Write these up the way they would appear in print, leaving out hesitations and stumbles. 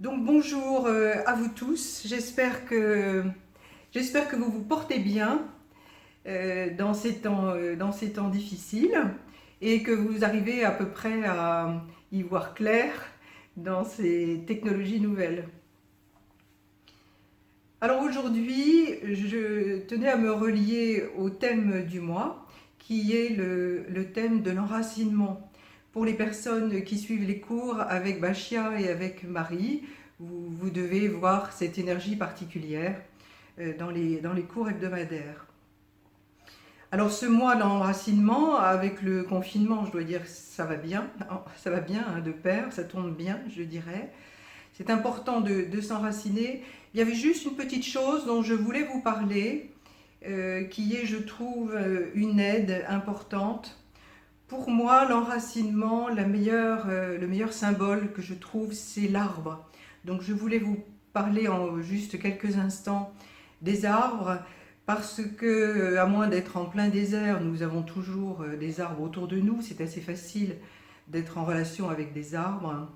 Donc bonjour à vous tous, j'espère que vous vous portez bien dans ces temps difficiles et que vous arrivez à peu près à y voir clair dans ces technologies nouvelles. Alors aujourd'hui, je tenais à me relier au thème du mois qui est le thème de l'enracinement. Pour les personnes qui suivent les cours avec Bachia et avec Marie, vous devez voir cette énergie particulière dans les cours hebdomadaires. Alors ce mois d'enracinement, avec le confinement, je dois dire ça va bien, hein, de pair, ça tourne bien, je dirais. C'est important de s'enraciner. Il y avait juste une petite chose dont je voulais vous parler, qui est, je trouve, une aide importante. Pour moi, l'enracinement, le meilleur symbole que je trouve, c'est l'arbre. Donc je voulais vous parler en juste quelques instants des arbres, parce que, à moins d'être en plein désert, nous avons toujours des arbres autour de nous. C'est assez facile d'être en relation avec des arbres.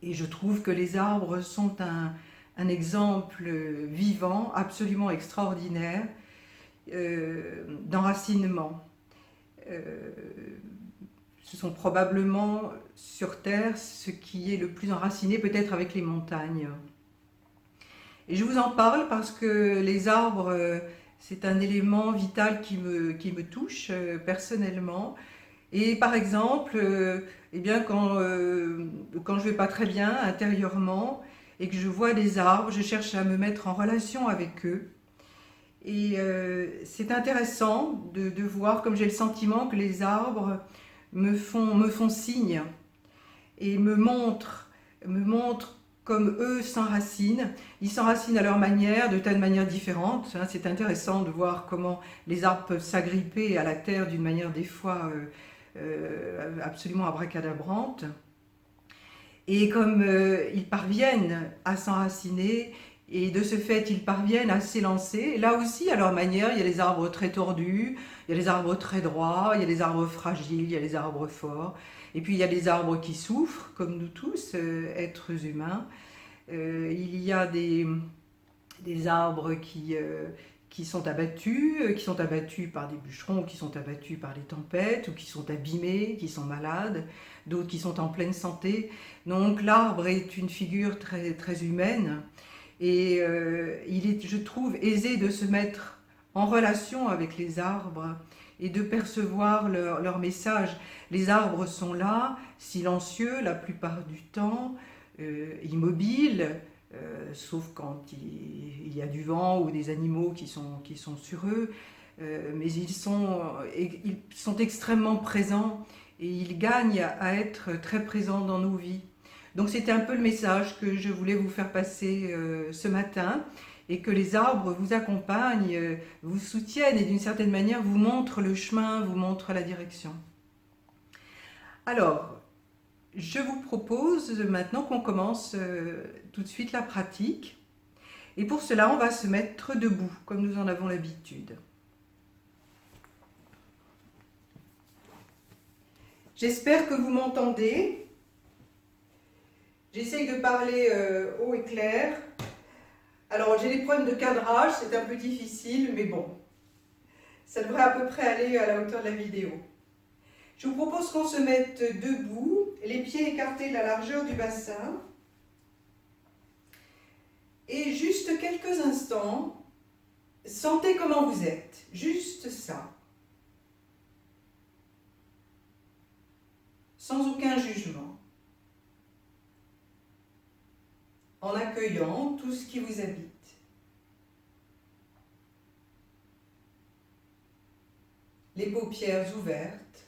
Et je trouve que les arbres sont un exemple vivant, absolument extraordinaire, d'enracinement. Euh, Ce sont probablement sur Terre ce qui est le plus enraciné, peut-être avec les montagnes. Et je vous en parle parce que les arbres, c'est un élément vital qui me touche personnellement. Et par exemple, eh bien quand je vais pas très bien intérieurement et que je vois des arbres, je cherche à me mettre en relation avec eux. Et c'est intéressant de voir, comme j'ai le sentiment que les arbres me font signe et me montrent comme eux s'enracinent. Ils s'enracinent à leur manière, de tas de manières différentes. C'est intéressant de voir comment les arbres peuvent s'agripper à la terre d'une manière des fois absolument abracadabrante. Et comme ils parviennent à s'enraciner, et de ce fait ils parviennent à s'élancer, là aussi à leur manière, il y a les arbres très tordus, il y a les arbres très droits, il y a les arbres fragiles, il y a les arbres forts, et puis il y a les arbres qui souffrent, comme nous tous, êtres humains. Il y a des arbres qui sont abattus par des bûcherons, qui sont abattus par les tempêtes, ou qui sont abîmés, qui sont malades, d'autres qui sont en pleine santé. Donc l'arbre est une figure très, très humaine, et il est, je trouve, aisé de se mettre en relation avec les arbres et de percevoir leur message. Les arbres sont là, silencieux la plupart du temps, immobiles, sauf quand il y a du vent ou des animaux qui sont sur eux, mais ils sont extrêmement présents et ils gagnent à être très présents dans nos vies. Donc c'était un peu le message que je voulais vous faire passer ce matin, et que les arbres vous accompagnent, vous soutiennent et d'une certaine manière vous montrent le chemin, vous montrent la direction. Alors, je vous propose maintenant qu'on commence tout de suite la pratique. Et pour cela, on va se mettre debout, comme nous en avons l'habitude. J'espère que vous m'entendez. J'essaye de parler haut et clair. Alors, j'ai des problèmes de cadrage, c'est un peu difficile, mais bon, ça devrait à peu près aller à la hauteur de la vidéo. Je vous propose qu'on se mette debout, les pieds écartés de la largeur du bassin. Et juste quelques instants, sentez comment vous êtes, juste ça. Sans aucun jugement. En accueillant tout ce qui vous habite. Les paupières ouvertes.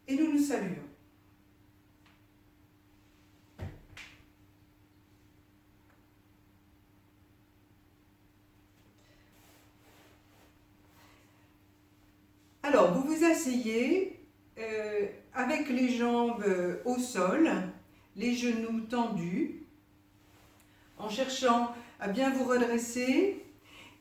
Et nous nous saluons. Alors, vous vous asseyez avec les jambes au sol, les genoux tendus, en cherchant à bien vous redresser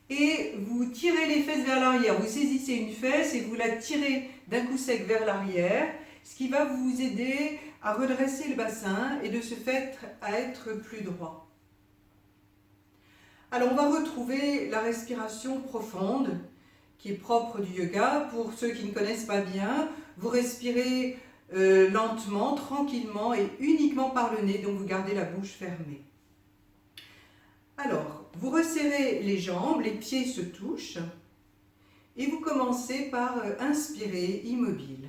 et vous tirez les fesses vers l'arrière. Vous saisissez une fesse et vous la tirez d'un coup sec vers l'arrière, ce qui va vous aider à redresser le bassin et de ce fait à être plus droit. Alors on va retrouver la respiration profonde qui est propre du yoga. Pour ceux qui ne connaissent pas bien, vous respirez lentement, tranquillement et uniquement par le nez, donc vous gardez la bouche fermée. Alors, vous resserrez les jambes, les pieds se touchent et vous commencez par inspirer immobile.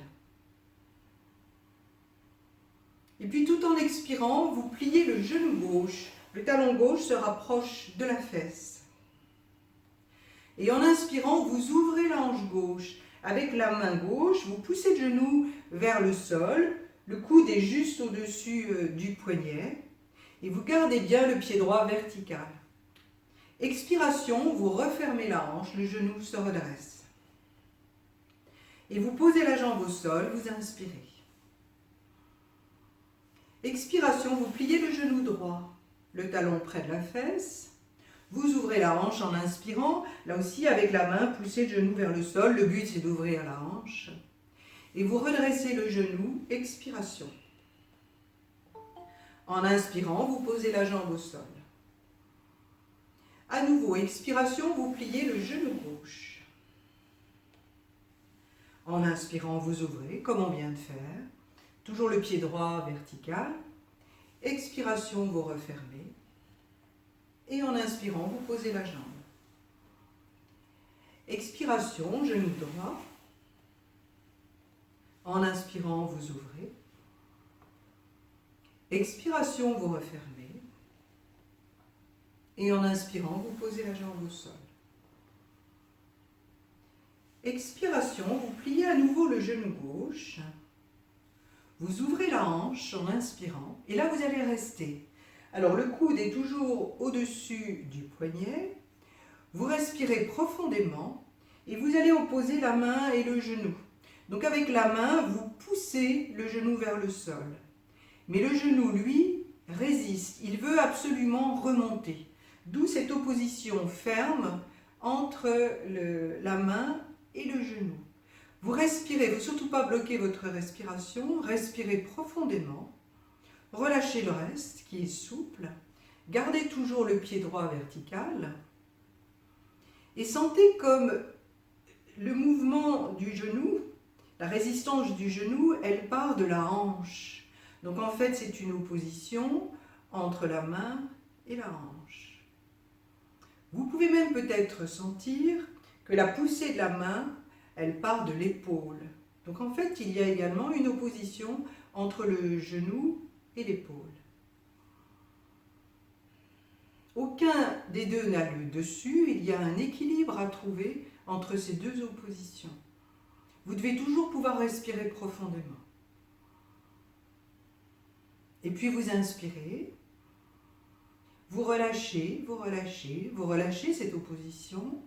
Et puis tout en expirant, vous pliez le genou gauche. Le talon gauche se rapproche de la fesse. Et en inspirant, vous ouvrez la hanche gauche. Avec la main gauche, vous poussez le genou vers le sol. Le coude est juste au-dessus du poignet. Et vous gardez bien le pied droit vertical. Expiration, vous refermez la hanche, le genou se redresse. Et vous posez la jambe au sol, vous inspirez. Expiration, vous pliez le genou droit, le talon près de la fesse. Vous ouvrez la hanche en inspirant, là aussi avec la main, poussez le genou vers le sol. Le but c'est d'ouvrir la hanche. Et vous redressez le genou, expiration. En inspirant, vous posez la jambe au sol. À nouveau, expiration, vous pliez le genou gauche. En inspirant, vous ouvrez, comme on vient de faire. Toujours le pied droit vertical. Expiration, vous refermez. Et en inspirant, vous posez la jambe. Expiration, genou droit. En inspirant, vous ouvrez. Expiration, vous refermez. Et en inspirant, vous posez la jambe au sol. Expiration, vous pliez à nouveau le genou gauche. Vous ouvrez la hanche en inspirant. Et là, vous allez rester. Alors, le coude est toujours au-dessus du poignet. Vous respirez profondément et vous allez opposer la main et le genou. Donc, avec la main, vous poussez le genou vers le sol. Mais le genou, lui, résiste. Il veut absolument remonter. D'où cette opposition ferme entre la main et le genou. Vous respirez, il ne faut surtout pas bloquer votre respiration, respirez profondément, relâchez le reste qui est souple, gardez toujours le pied droit vertical et sentez comme le mouvement du genou, la résistance du genou, elle part de la hanche. Donc en fait c'est une opposition entre la main et la hanche. Vous pouvez même peut-être sentir que la poussée de la main, elle part de l'épaule. Donc en fait, il y a également une opposition entre le genou et l'épaule. Aucun des deux n'a le dessus, il y a un équilibre à trouver entre ces deux oppositions. Vous devez toujours pouvoir respirer profondément. Et puis vous inspirez. Vous relâchez, vous relâchez, vous relâchez cette opposition.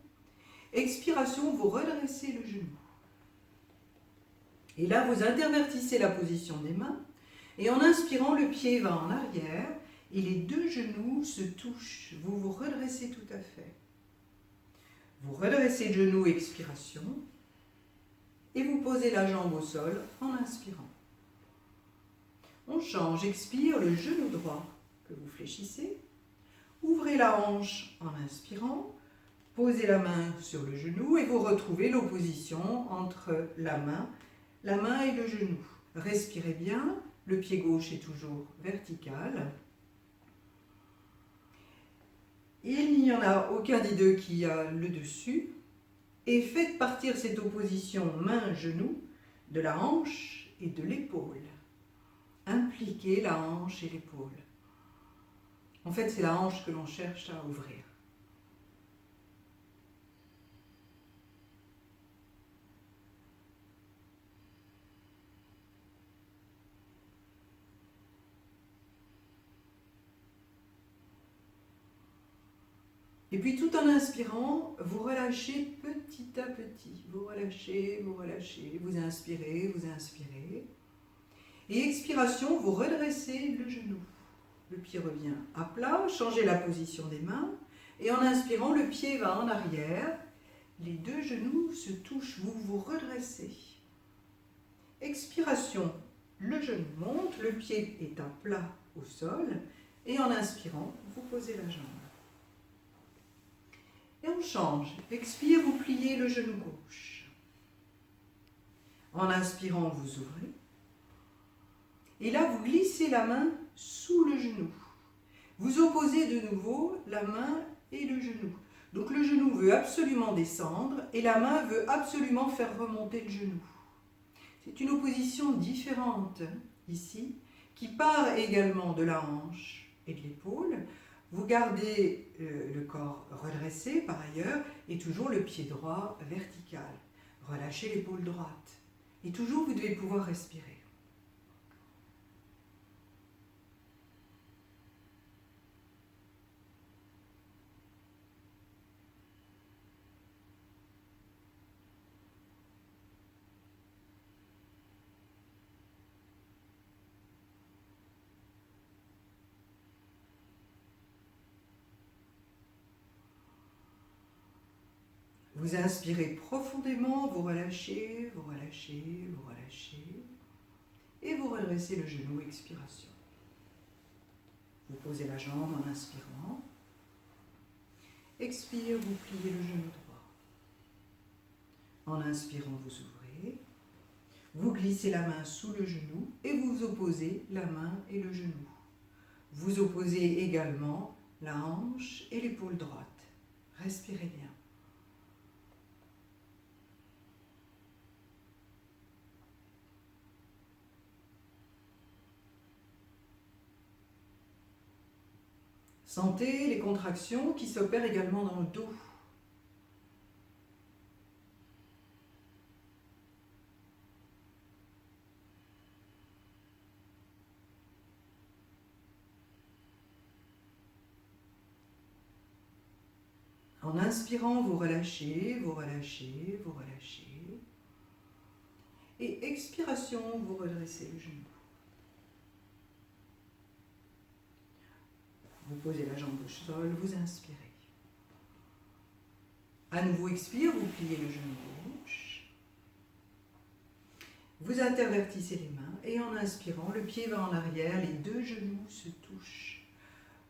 Expiration, vous redressez le genou. Et là, vous intervertissez la position des mains. Et en inspirant, le pied va en arrière et les deux genoux se touchent. Vous vous redressez tout à fait. Vous redressez le genou, expiration. Et vous posez la jambe au sol en inspirant. On change, expire, le genou droit que vous fléchissez. Ouvrez la hanche en inspirant, posez la main sur le genou et vous retrouvez l'opposition entre la main et le genou. Respirez bien, le pied gauche est toujours vertical. Il n'y en a aucun des deux qui a le dessus. Et faites partir cette opposition main-genou de la hanche et de l'épaule. Impliquez la hanche et l'épaule. En fait, c'est la hanche que l'on cherche à ouvrir. Et puis tout en inspirant, vous relâchez petit à petit. Vous relâchez, vous inspirez, vous inspirez. Et expiration, vous redressez le genou. le pied revient à plat, changez la position des mains, et en inspirant, le pied va en arrière, les deux genoux se touchent, vous vous redressez. Expiration, le genou monte, le pied est à plat au sol, et en inspirant, vous posez la jambe. Et on change. Expire, vous pliez le genou gauche. En inspirant, vous ouvrez. Et là, vous glissez la main sous le genou. Vous opposez de nouveau la main et le genou. Donc le genou veut absolument descendre et la main veut absolument faire remonter le genou. C'est une opposition différente ici, qui part également de la hanche et de l'épaule. Vous gardez le corps redressé par ailleurs et toujours le pied droit vertical. Relâchez l'épaule droite. Et toujours vous devez pouvoir respirer. Vous inspirez profondément, vous relâchez, vous relâchez, vous relâchez. Et vous redressez le genou, expiration. Vous posez la jambe en inspirant. Expire, vous pliez le genou droit. En inspirant, vous ouvrez. Vous glissez la main sous le genou et vous opposez la main et le genou. Vous opposez également la hanche et l'épaule droite. Respirez bien. Sentez les contractions qui s'opèrent également dans le dos. En inspirant, vous relâchez, vous relâchez, vous relâchez. Et expiration, vous redressez le genou. Vous posez la jambe au sol, vous inspirez. À nouveau, expire, vous pliez le genou gauche. Vous intervertissez les mains et en inspirant, le pied va en arrière, les deux genoux se touchent.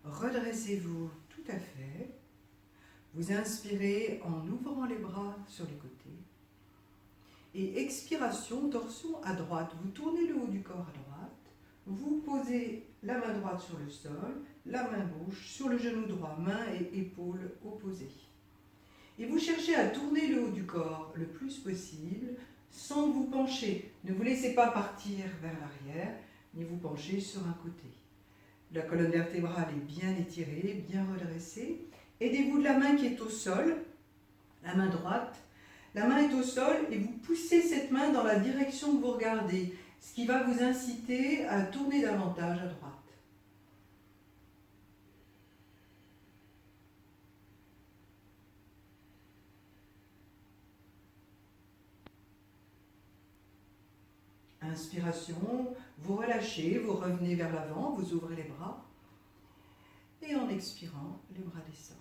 Redressez-vous tout à fait. Vous inspirez en ouvrant les bras sur les côtés. Et expiration, torsion à droite. Vous tournez le haut du corps à droite. Vous posez la main droite sur le sol, la main gauche sur le genou droit, main et épaule opposées. Et vous cherchez à tourner le haut du corps le plus possible sans vous pencher. Ne vous laissez pas partir vers l'arrière, ni vous pencher sur un côté. La colonne vertébrale est bien étirée, bien redressée. Aidez-vous de la main qui est au sol, la main droite. La main est au sol et vous poussez cette main dans la direction que vous regardez, ce qui va vous inciter à tourner davantage à droite. Inspiration, vous relâchez, vous revenez vers l'avant, vous ouvrez les bras. Et en expirant, les bras descendent.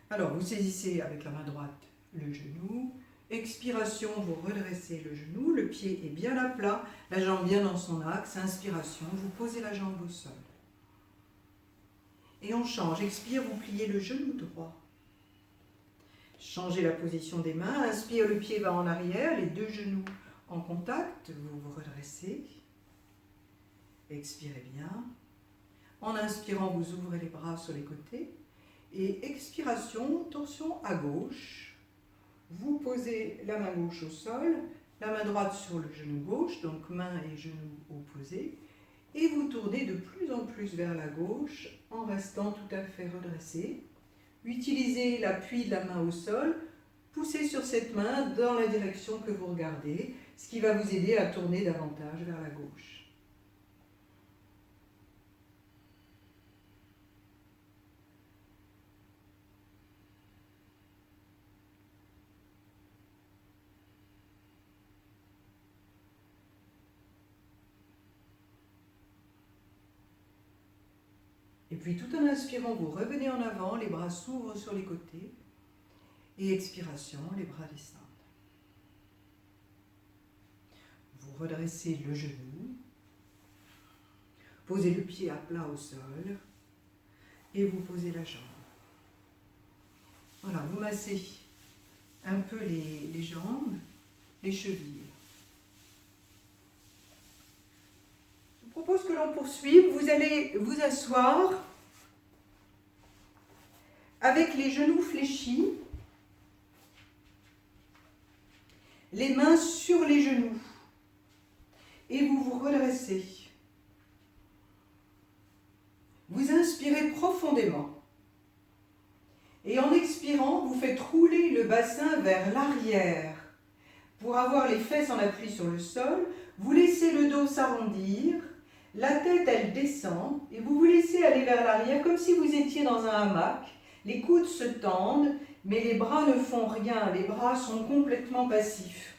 Alors, vous saisissez avec la main droite le genou. Expiration, vous redressez le genou, le pied est bien à plat, la jambe bien dans son axe. Inspiration, vous posez la jambe au sol. Et on change. Expire, vous pliez le genou droit. Changez la position des mains. Inspire, le pied va en arrière, les deux genoux en contact. Vous vous redressez. Expirez bien. En inspirant, vous ouvrez les bras sur les côtés. Et expiration, torsion à gauche. Vous posez la main gauche au sol, la main droite sur le genou gauche, donc main et genou opposés. Et vous tournez de plus en plus vers la gauche en restant tout à fait redressé. Utilisez l'appui de la main au sol. Poussez sur cette main dans la direction que vous regardez, ce qui va vous aider à tourner davantage vers la gauche. Et puis tout en inspirant, vous revenez en avant, les bras s'ouvrent sur les côtés. Et expiration, les bras descendent. Vous redressez le genou, posez le pied à plat au sol et vous posez la jambe. Voilà, vous massez un peu les jambes, les chevilles. Je vous propose que l'on poursuive. Vous allez vous asseoir avec les genoux fléchis, les mains sur les genoux et vous vous redressez. Vous inspirez profondément et en expirant, vous faites rouler le bassin vers l'arrière. Pour avoir les fesses en appui sur le sol, vous laissez le dos s'arrondir, la tête elle descend et vous vous laissez aller vers l'arrière comme si vous étiez dans un hamac. Les coudes se tendent, mais les bras ne font rien, les bras sont complètement passifs.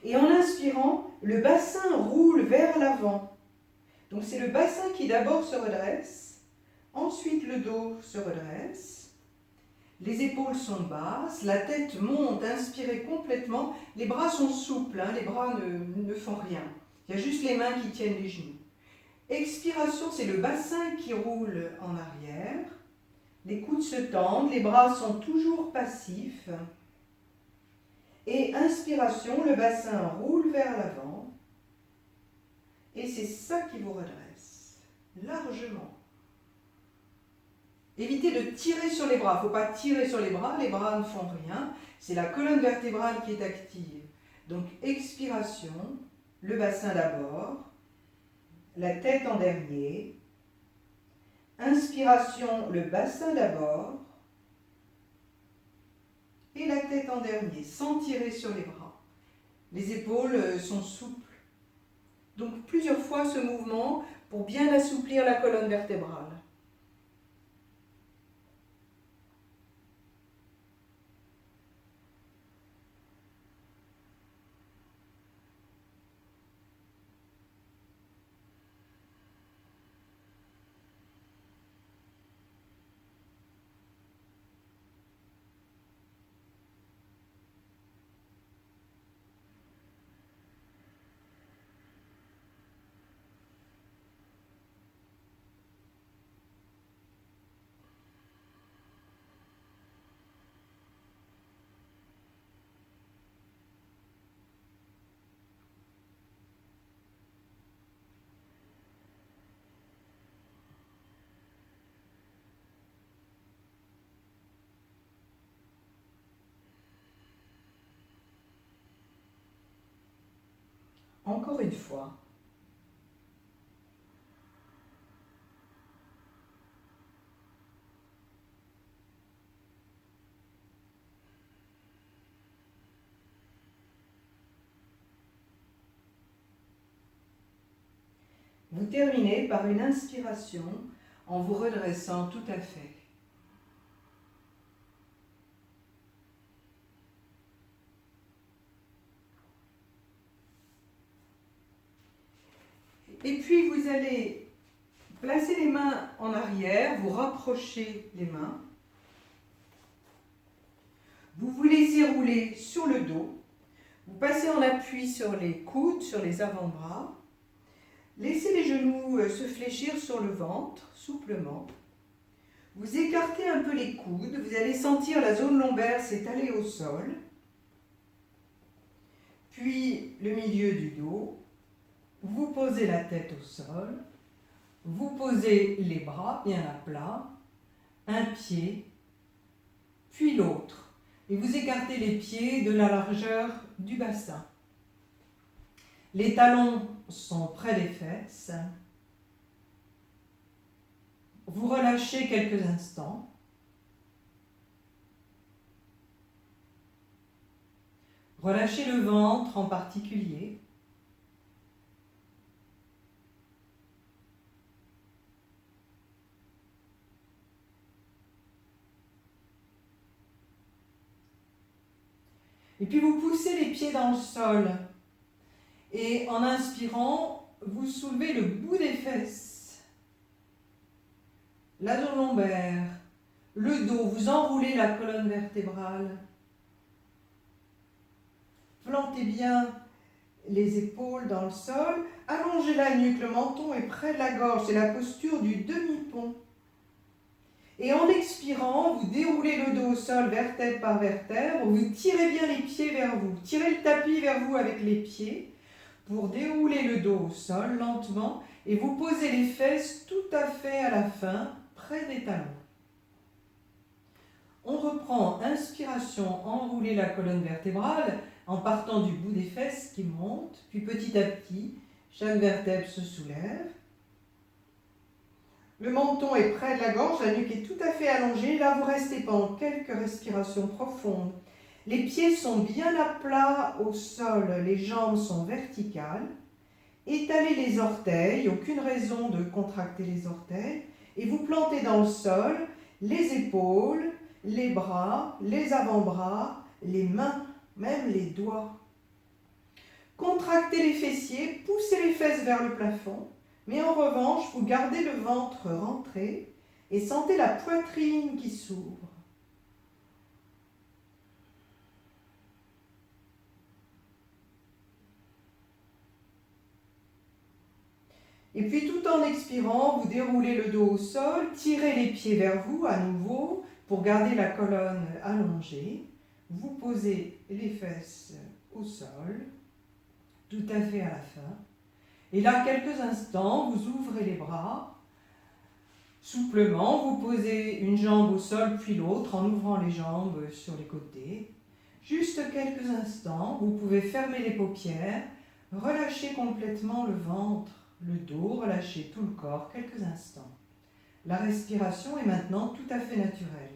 Et en inspirant, le bassin roule vers l'avant. Donc c'est le bassin qui d'abord se redresse, ensuite le dos se redresse, les épaules sont basses, la tête monte, inspirez complètement, les bras sont souples, les bras ne font rien. Il y a juste les mains qui tiennent les genoux. Expiration, c'est le bassin qui roule en arrière, les coudes se tendent, les bras sont toujours passifs. Et inspiration, le bassin roule vers l'avant. Et c'est ça qui vous redresse, largement. Évitez de tirer sur les bras. Il ne faut pas tirer sur les bras ne font rien. C'est la colonne vertébrale qui est active. Donc expiration, le bassin d'abord, la tête en dernier. Inspiration, le bassin d'abord et la tête en dernier, sans tirer sur les bras. Les épaules sont souples. Donc plusieurs fois ce mouvement pour bien assouplir la colonne vertébrale. Encore une fois. Vous terminez par une inspiration en vous redressant tout à fait. Et puis vous allez placer les mains en arrière, vous rapprochez les mains. Vous vous laissez rouler sur le dos. Vous passez en appui sur les coudes, sur les avant-bras. Laissez les genoux se fléchir sur le ventre, souplement. Vous écartez un peu les coudes. Vous allez sentir la zone lombaire s'étaler au sol. Puis le milieu du dos. Vous posez la tête au sol. Vous posez les bras bien à plat. Un pied, puis l'autre. Et vous écartez les pieds de la largeur du bassin. Les talons sont près des fesses. Vous relâchez quelques instants. Relâchez le ventre en particulier. Et puis vous poussez les pieds dans le sol. Et en inspirant, vous soulevez le bout des fesses. la zone lombaire, le dos, vous enroulez la colonne vertébrale. Plantez bien les épaules dans le sol, allongez la nuque, le menton est près de la gorge, c'est la posture du demi-pont. Et en expirant, vous déroulez le dos au sol, vertèbre par vertèbre, vous tirez bien les pieds vers vous, tirez le tapis vers vous avec les pieds pour dérouler le dos au sol lentement et vous posez les fesses tout à fait à la fin, près des talons. On reprend, inspiration, enrouler la colonne vertébrale en partant du bout des fesses qui monte, puis petit à petit, chaque vertèbre se soulève. Le menton est près de la gorge, la nuque est tout à fait allongée. Là, vous restez pendant quelques respirations profondes. Les pieds sont bien à plat au sol, les jambes sont verticales. Étalez les orteils, aucune raison de contracter les orteils. Et vous plantez dans le sol les épaules, les bras, les avant-bras, les mains, même les doigts. Contractez les fessiers, poussez les fesses vers le plafond. Mais en revanche, vous gardez le ventre rentré et sentez la poitrine qui s'ouvre. Et puis tout en expirant, vous déroulez le dos au sol, tirez les pieds vers vous à nouveau pour garder la colonne allongée. Vous posez les fesses au sol, tout à fait à la fin. Et là, quelques instants, vous ouvrez les bras. Souplement, vous posez une jambe au sol puis l'autre en ouvrant les jambes sur les côtés. Juste quelques instants, vous pouvez fermer les paupières, relâcher complètement le ventre, le dos, relâcher tout le corps quelques instants. La respiration est maintenant tout à fait naturelle.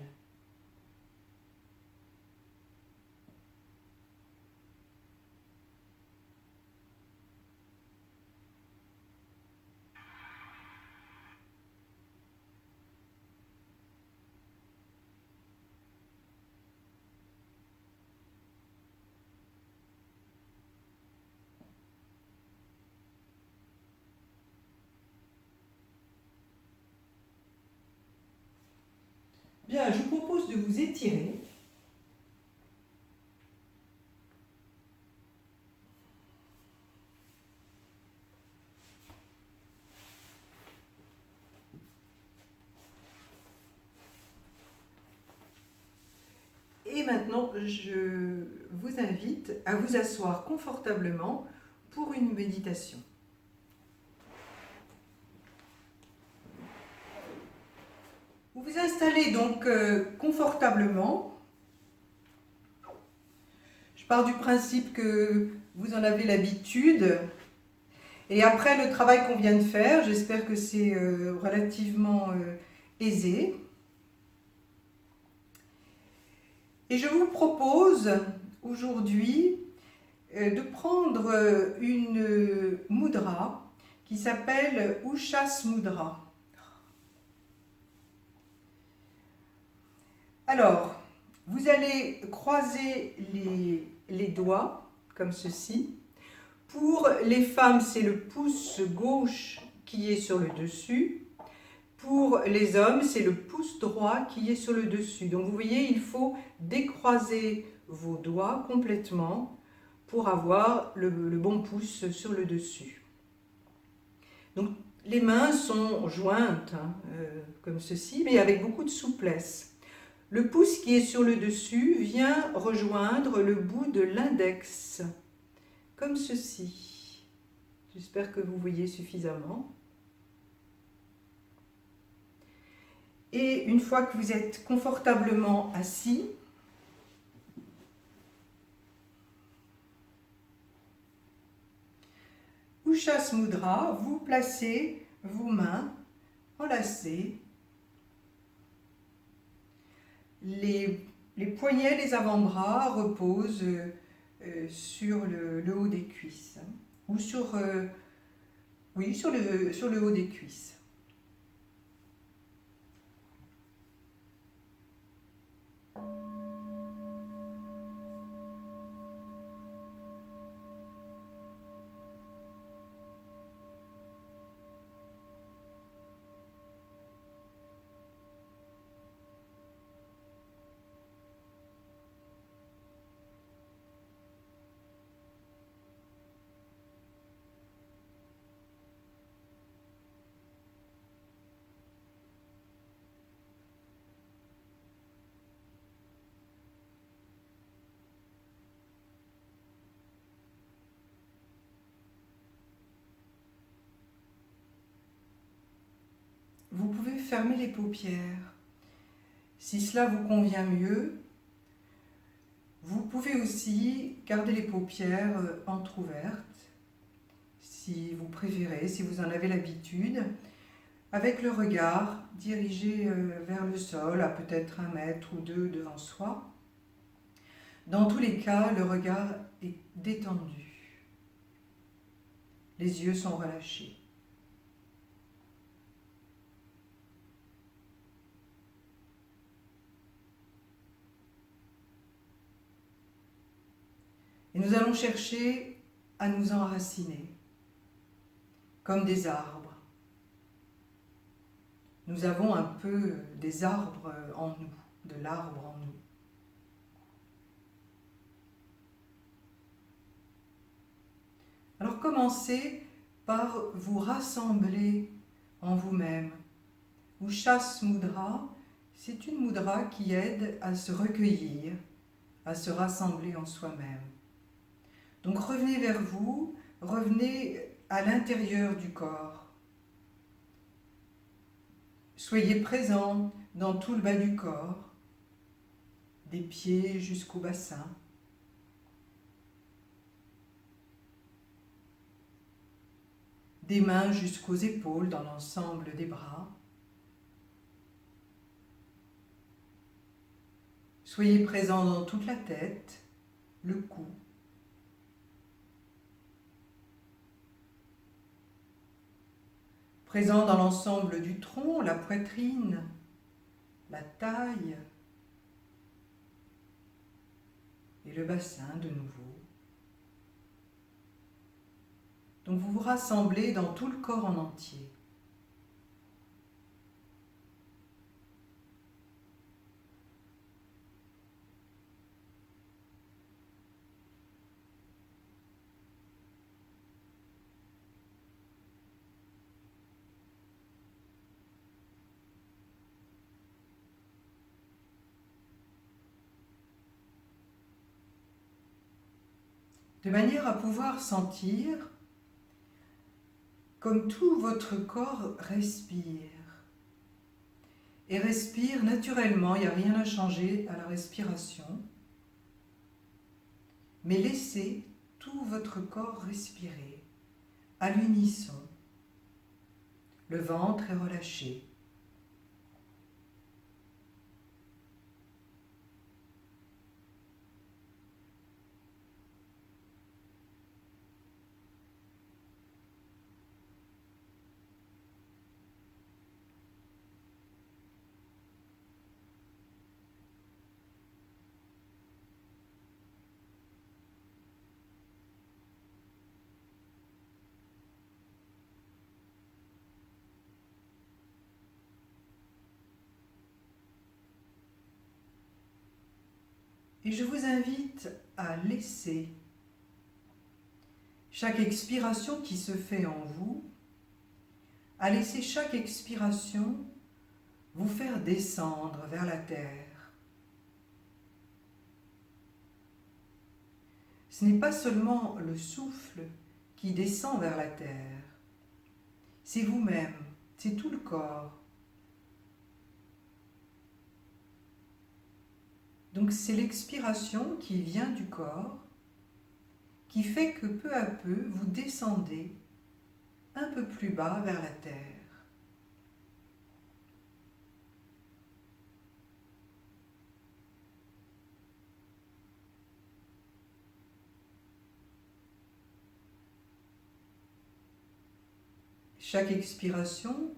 Bien, je vous propose de vous étirer. Et maintenant, je vous invite à vous asseoir confortablement pour une méditation. Vous vous installez donc confortablement. Je pars du principe que vous en avez l'habitude. Et après le travail qu'on vient de faire, j'espère que c'est relativement aisé. Et je vous propose aujourd'hui de prendre une mudra qui s'appelle Ushas Mudra. Alors, vous allez croiser les doigts comme ceci. Pour les femmes, c'est le pouce gauche qui est sur le dessus. Pour les hommes, c'est le pouce droit qui est sur le dessus. Donc vous voyez, il faut décroiser vos doigts complètement pour avoir le bon pouce sur le dessus. Donc les mains sont jointes comme ceci, mais avec beaucoup de souplesse. Le pouce qui est sur le dessus vient rejoindre le bout de l'index, comme ceci. J'espère que vous voyez suffisamment. Et une fois que vous êtes confortablement assis, Ushas Mudra, vous placez vos mains enlacées. Les poignets, les avant-bras reposent sur le haut des cuisses, ou sur le haut des cuisses. fermer les paupières. Si cela vous convient mieux, vous pouvez aussi garder les paupières entrouvertes, si vous préférez, si vous en avez l'habitude, avec le regard dirigé vers le sol, à peut-être 1 mètre ou 2 devant soi. Dans tous les cas, le regard est détendu. Les yeux sont relâchés. Et nous allons chercher à nous enraciner, comme des arbres. Nous avons un peu des arbres en nous, de l'arbre en nous. Alors commencez par vous rassembler en vous-même. Ushas Mudra, c'est une mudra qui aide à se recueillir, à se rassembler en soi-même. Donc revenez vers vous, revenez à l'intérieur du corps. Soyez présent dans tout le bas du corps, des pieds jusqu'au bassin. Des mains jusqu'aux épaules dans l'ensemble des bras. Soyez présent dans toute la tête, le cou. Présent dans l'ensemble du tronc, la poitrine, la taille et le bassin de nouveau. Donc vous vous rassemblez dans tout le corps en entier. De manière à pouvoir sentir comme tout votre corps respire. Et respire naturellement, il n'y a rien à changer à la respiration. Mais laissez tout votre corps respirer à l'unisson. Le ventre est relâché. Et je vous invite à laisser chaque expiration qui se fait en vous, à laisser chaque expiration vous faire descendre vers la terre. Ce n'est pas seulement le souffle qui descend vers la terre, c'est vous-même, c'est tout le corps. Donc c'est l'expiration qui vient du corps, qui fait que peu à peu vous descendez un peu plus bas vers la terre. Chaque expiration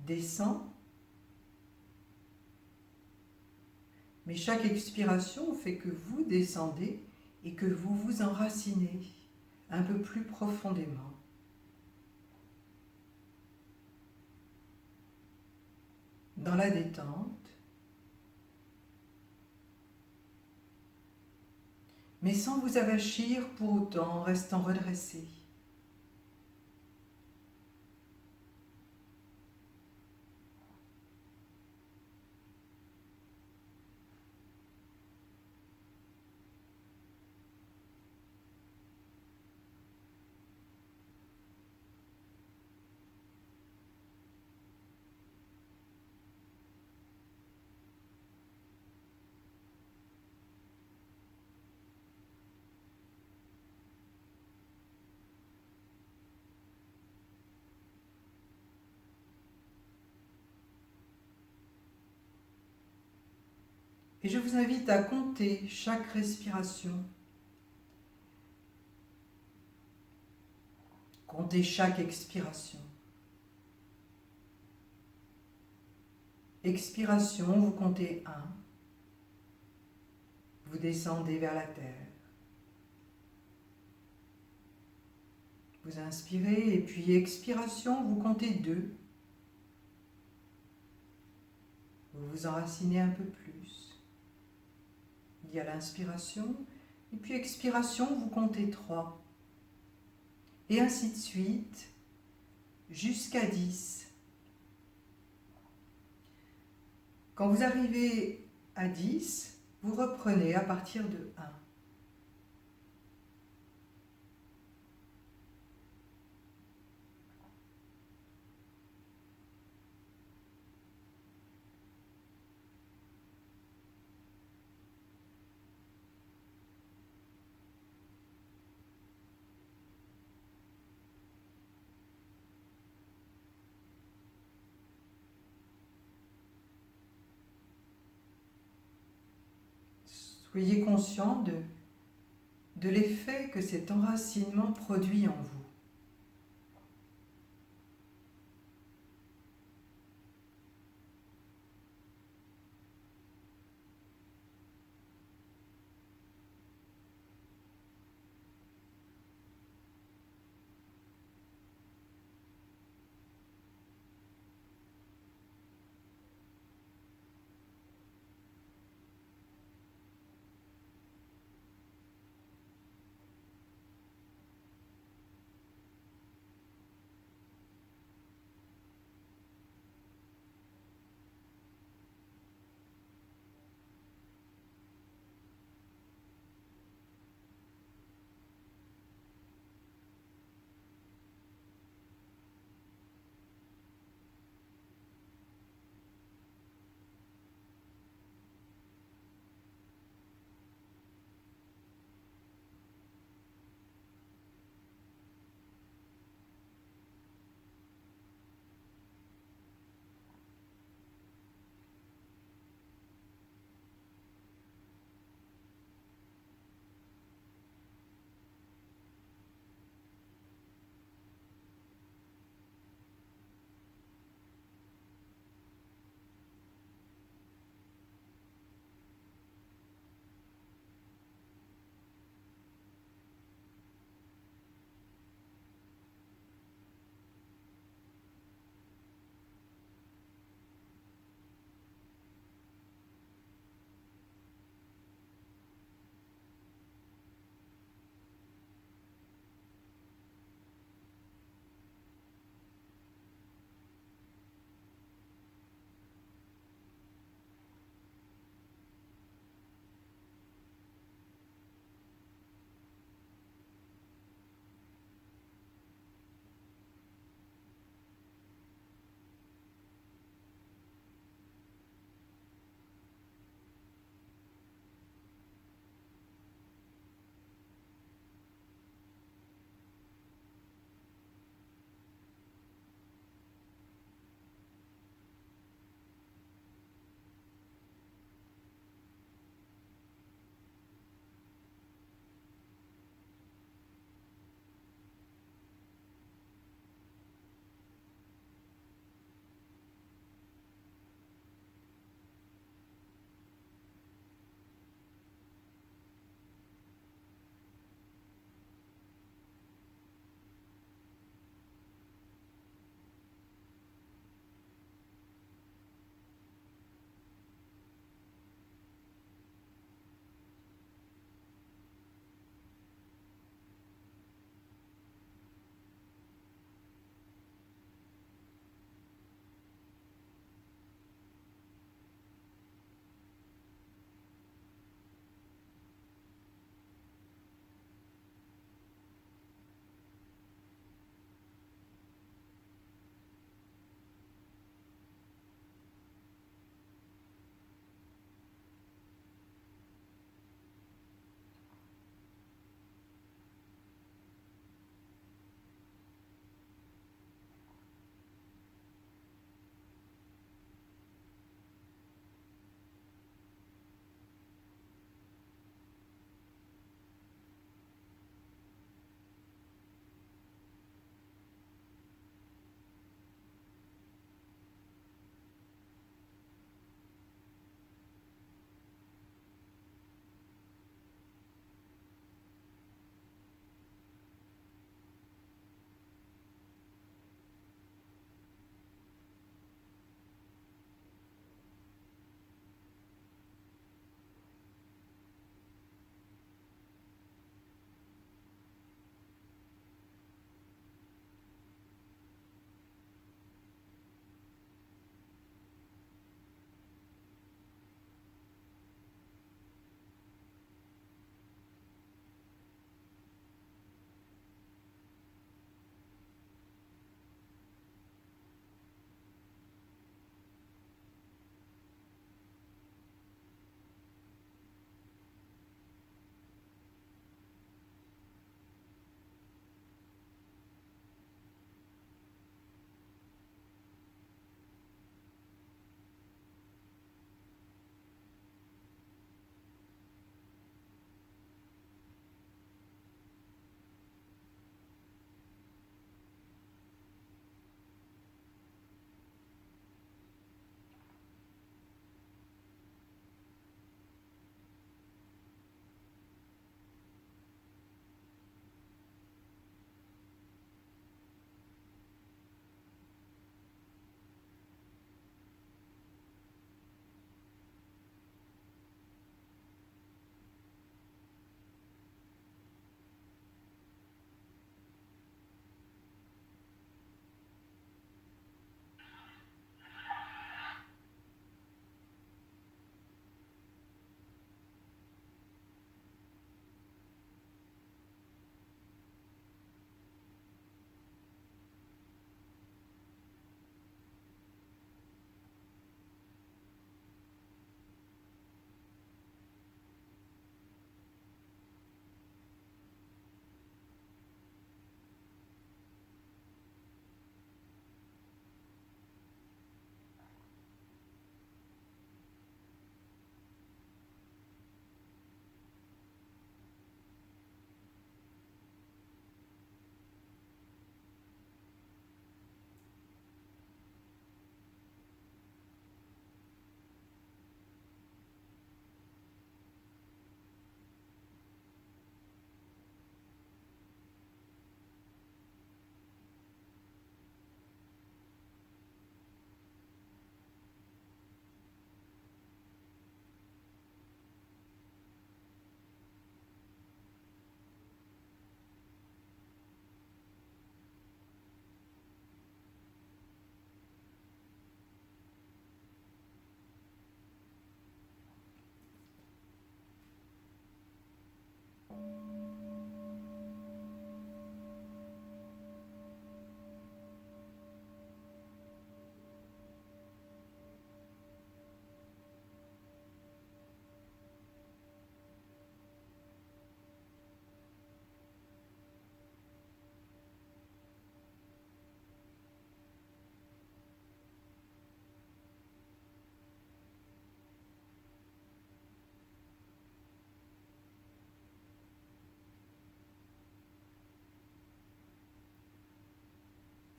descend, mais chaque expiration fait que vous descendez et que vous vous enracinez un peu plus profondément. Dans la détente, mais sans vous avachir pour autant, en restant redressé. Et je vous invite à compter chaque respiration. Comptez chaque expiration. Expiration, vous comptez 1. Vous descendez vers la terre. Vous inspirez et puis expiration, vous comptez 2. Vous vous enracinez un peu plus. Il y a l'inspiration et puis expiration, vous comptez 3. Et ainsi de suite jusqu'à 10. Quand vous arrivez à 10, vous reprenez à partir de 1. Soyez conscient de l'effet que cet enracinement produit en vous.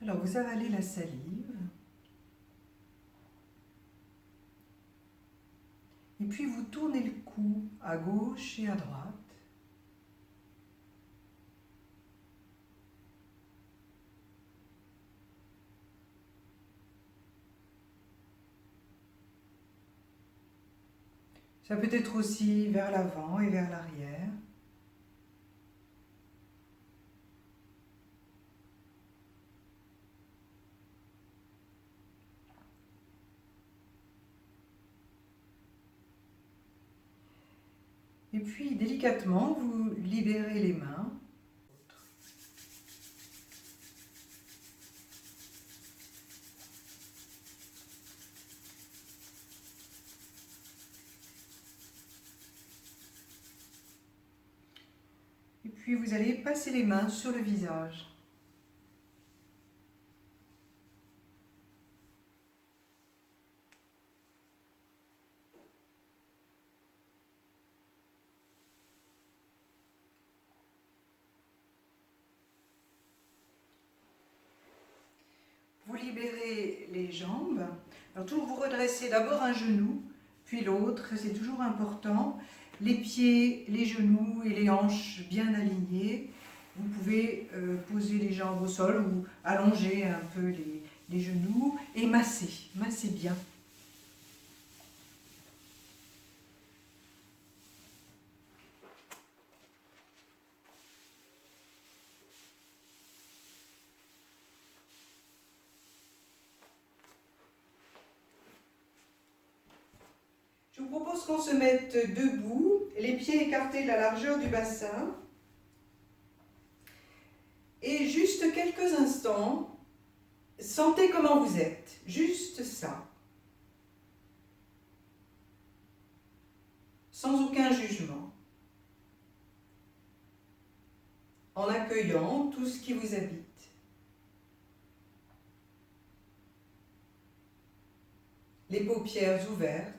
Alors vous avalez la salive. Et puis vous tournez le cou à gauche et à droite. Ça peut être aussi vers l'avant et vers l'arrière. Et puis délicatement, vous libérez les mains. Et puis vous allez passer les mains sur le visage. Vous libérez les jambes. Alors toujours vous redressez d'abord un genou, puis l'autre, c'est toujours important. Les pieds, les genoux et les hanches bien alignés. Vous pouvez poser les jambes au sol ou allonger un peu les genoux et masser bien. Je vous propose qu'on se mette debout, les pieds écartés de la largeur du bassin. Et juste quelques instants, sentez comment vous êtes. Juste ça. Sans aucun jugement. En accueillant tout ce qui vous habite. Les paupières ouvertes.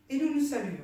Et nous nous saluons.